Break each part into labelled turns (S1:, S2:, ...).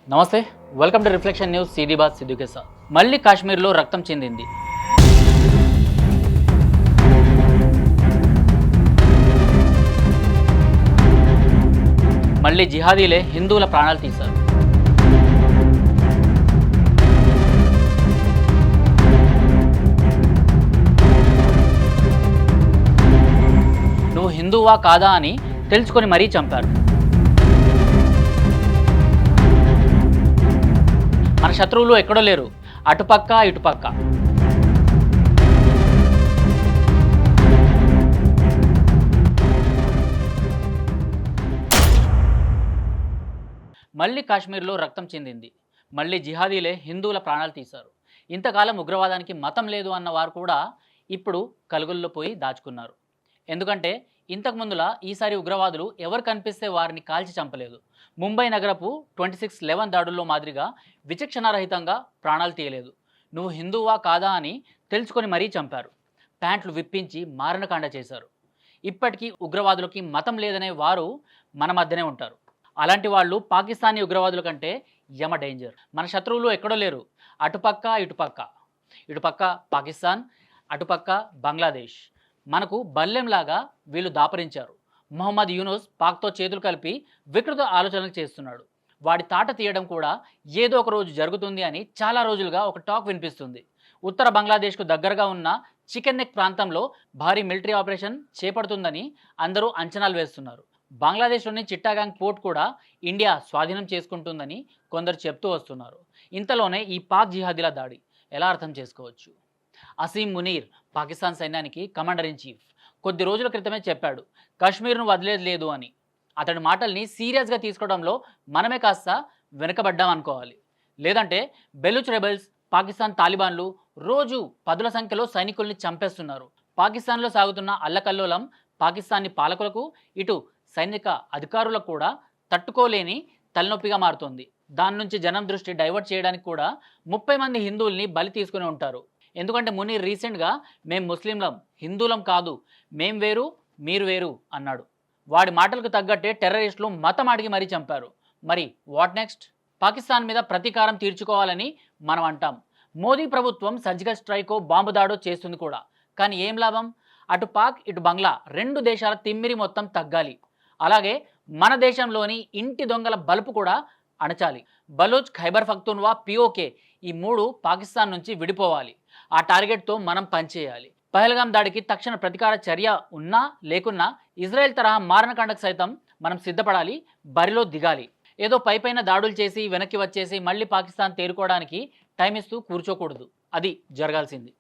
S1: నమస్తే, welcome to reflection news. సీదీబాద్ సిద్ధు के साथ. మళ్ళీ కాశ్మీర్లో రక్తం చెందింది. మళ్ళీ జిహాదీలే హిందువుల ప్రాణాలు తీశారు. నువ్వు హిందువా కాదా అని తెలుసుకొని మరీ చంపారు. మన శత్రువులు ఎక్కడో లేరు, అటుపక్క ఇటుపక్క. మళ్ళీ కాశ్మీర్లో రక్తం చెందింది. మళ్ళీ జిహాదీలే హిందువుల ప్రాణాలు తీశారు. ఇంతకాలం ఉగ్రవాదానికి మతం లేదు అన్న వారు కూడా ఇప్పుడు కలుగుల్లో పోయి దాచుకున్నారు. ఎందుకంటే ఇంతకుముందులా ఈసారి ఉగ్రవాదులు ఎవరు కనిపిస్తే వారిని కాల్చి చంపలేదు. ముంబై నగరపు 26/11 దాడుల్లో మాదిరిగా విచక్షణారహితంగా ప్రాణాలు తీయలేదు. నువ్వు హిందువా కాదా అని తెలుసుకొని మరీ చంపారు. ప్యాంట్లు విప్పించి మారణకాండ చేశారు. ఇప్పటికీ ఉగ్రవాదులకి మతం లేదనే వారు మన మధ్యనే ఉంటారు. అలాంటి వాళ్ళు పాకిస్తానీ ఉగ్రవాదుల కంటే యమ డేంజర్. మన శత్రువులు ఎక్కడో లేరు, అటుపక్క ఇటుపక్క. ఇటుపక్క పాకిస్తాన్, అటుపక్క బంగ్లాదేశ్. మనకు బల్లెంలాగా వీళ్ళు దాపరించారు. మొహమ్మద్ యూనుస్ పాక్తో చేతులు కలిపి వికృత ఆలోచనలు చేస్తున్నాడు. వాడి తాట తీయడం కూడా ఏదో ఒక రోజు జరుగుతుంది అని చాలా రోజులుగా ఒక టాక్ వినిపిస్తుంది. ఉత్తర బంగ్లాదేశ్కు దగ్గరగా ఉన్న చికెన్ నెక్ ప్రాంతంలో భారీ మిలిటరీ ఆపరేషన్ చేపడుతుందని అందరూ అంచనాలు వేస్తున్నారు. బంగ్లాదేశ్లోని చిట్టాగాంగ్ పోర్ట్ కూడా ఇండియా స్వాధీనం చేసుకుంటుందని కొందరు చెప్తూ వస్తున్నారు. ఇంతలోనే ఈ పాక్ జిహాదీల దాడి ఎలా అర్థం చేసుకోవచ్చు? అసీం మునీర్ పాకిస్తాన్ సైన్యానికి కమాండర్ ఇన్ చీఫ్ కొద్ది రోజుల క్రితమే చెప్పాడు, కాశ్మీర్ను వదిలేదు లేదు అని. అతడి మాటల్ని సీరియస్గా తీసుకోవడంలో మనమే కాస్త వెనుకబడ్డాం అనుకోవాలి. లేదంటే బెలూచ్ రెబెల్స్, పాకిస్తాన్ తాలిబాన్లు రోజు పదుల సంఖ్యలో సైనికుల్ని చంపేస్తున్నారు. పాకిస్తాన్లో సాగుతున్న అల్లకల్లోలం పాకిస్తానీ పాలకులకు, ఇటు సైనిక అధికారులకు కూడా తట్టుకోలేని తలనొప్పిగా మారుతుంది. దాని నుంచి జనం దృష్టి డైవర్ట్ చేయడానికి కూడా 30 మంది హిందువుల్ని బలి తీసుకుని ఉంటారు. ఎందుకంటే మునీర్ రీసెంట్గా మేం ముస్లింలం, హిందువులం కాదు, మేం వేరు మీరు వేరు అన్నాడు. వాడి మాటలకు తగ్గట్టే టెర్రరిస్టులు మతం అడిగి మరీ చంపారు. మరి వాట్ నెక్స్ట్? పాకిస్తాన్ మీద ప్రతీకారం తీర్చుకోవాలని మనం అంటాం. మోదీ ప్రభుత్వం సర్జికల్ స్ట్రైకో బాంబు దాడో చేస్తుంది కూడా. కానీ ఏం లాభం? అటు పాక్ ఇటు బంగ్లా రెండు దేశాల తిమ్మిరి మొత్తం తగ్గాలి. అలాగే మన దేశంలోని ఇంటి దొంగల బలుపు కూడా అణచాలి. బలూచ్, ఖైబర్ పఖ్తూన్వా, పిఓకే ఈ మూడు పాకిస్తాన్ నుంచి విడిపోవాలి. ఆ టార్గెట్తో మనం పనిచేయాలి. పహల్గాం దాడికి తక్షణ ప్రతీకార చర్య ఉన్నా లేకున్నా ఇజ్రాయెల్ తరహా మారణకాండకు సైతం మనం సిద్ధపడాలి, బరిలో దిగాలి. ఏదో పైపైన దాడులు చేసి వెనక్కి వచ్చేసి మళ్ళీ పాకిస్తాన్ తేరుకోవడానికి టైం ఇస్తూ కూర్చోకూడదు. అది జరగాల్సింది.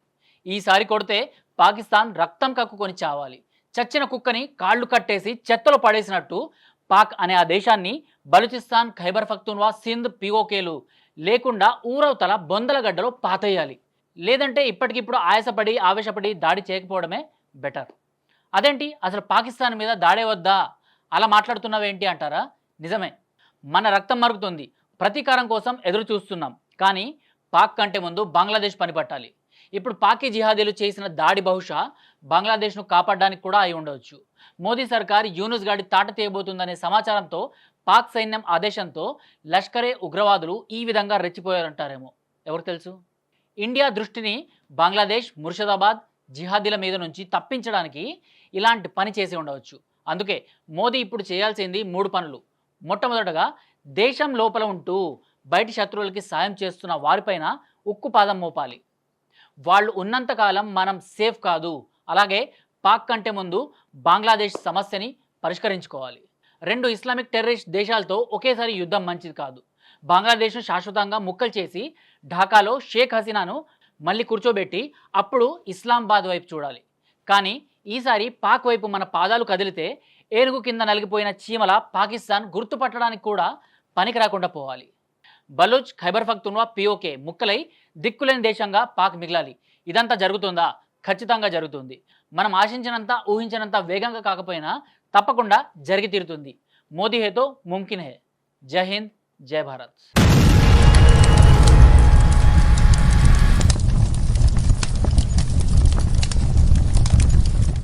S1: ఈసారి కొడితే పాకిస్తాన్ రక్తం కక్కుకొని చావాలి. చచ్చిన కుక్కని కాళ్ళు కట్టేసి చెత్తలో పడేసినట్టు పాక్ అనే ఆ దేశాన్ని బలూచిస్తాన్, ఖైబర్ పఖ్తూన్వా, సింధ్, పిఓకేలు లేకుండా ఊరవతల బొందలగడ్డలో పాతేయాలి. లేదంటే ఇప్పటికిప్పుడు ఆయాసపడి ఆవేశపడి దాడి చేయకపోవడమే బెటర్. అదేంటి అసలు పాకిస్తాన్ మీద దాడే వద్దా, అలా మాట్లాడుతున్నావేంటి అంటారా? నిజమే, మన రక్తం మరుగుతుంది, ప్రతీకారం కోసం ఎదురు చూస్తున్నాం. కానీ పాక్ కంటే ముందు బంగ్లాదేశ్ పని పట్టాలి. ఇప్పుడు పాకీ జిహాదీలు చేసిన దాడి బహుశా బంగ్లాదేశ్ను కాపాడడానికి కూడా అయి ఉండవచ్చు. మోదీ సర్కార్ యూనుస్ గాడి తాట తీయబోతుందనే సమాచారంతో పాక్ సైన్యం ఆదేశంతో లష్కరే ఉగ్రవాదులు ఈ విధంగా రెచ్చిపోయారంటారేమో, ఎవరు తెలుసు. ఇండియా దృష్టిని బంగ్లాదేశ్, ముర్షిదాబాద్ జిహాదీల మీద నుంచి తప్పించడానికి ఇలాంటి పని చేసి ఉండవచ్చు. అందుకే మోదీ ఇప్పుడు చేయాల్సింది 3 పనులు. మొట్టమొదటగా దేశం లోపల ఉంటూ బయటి శత్రువులకి సాయం చేస్తున్న వారిపైన ఉక్కు పాదం మోపాలి. వాళ్ళు ఉన్నంతకాలం మనం సేఫ్ కాదు. అలాగే పాక్ కంటే ముందు బంగ్లాదేశ్ సమస్యని పరిష్కరించుకోవాలి. 2 ఇస్లామిక్ టెర్రరిస్ట్ దేశాలతో ఒకేసారి యుద్ధం మంచిది కాదు. బంగ్లాదేశ్ను శాశ్వతంగా ముక్కలు చేసి ఢాకాలో షేక్ హసీనాను మళ్ళీ కూర్చోబెట్టి అప్పుడు ఇస్లామాబాద్ వైపు చూడాలి. కానీ ఈసారి పాక్ వైపు మన పాదాలు కదిలితే ఏనుగు కింద నలిగిపోయిన చీమల పాకిస్తాన్ గుర్తుపట్టడానికి కూడా పనికి రాకుండా పోవాలి. బలూచ్, ఖైబర్ పఖ్తూన్వా, పిఓకే ముక్కలై దిక్కులేని దేశంగా పాక్ మిగలాలి. ఇదంతా జరుగుతుందా? ఖచ్చితంగా జరుగుతుంది. మనం ఆశించినంత ఊహించినంత వేగంగా కాకపోయినా తప్పకుండా జరిగి తీరుతుంది. మోదీ హేతో ముమ్కిన్ హే. జై హింద్, జై భారత్.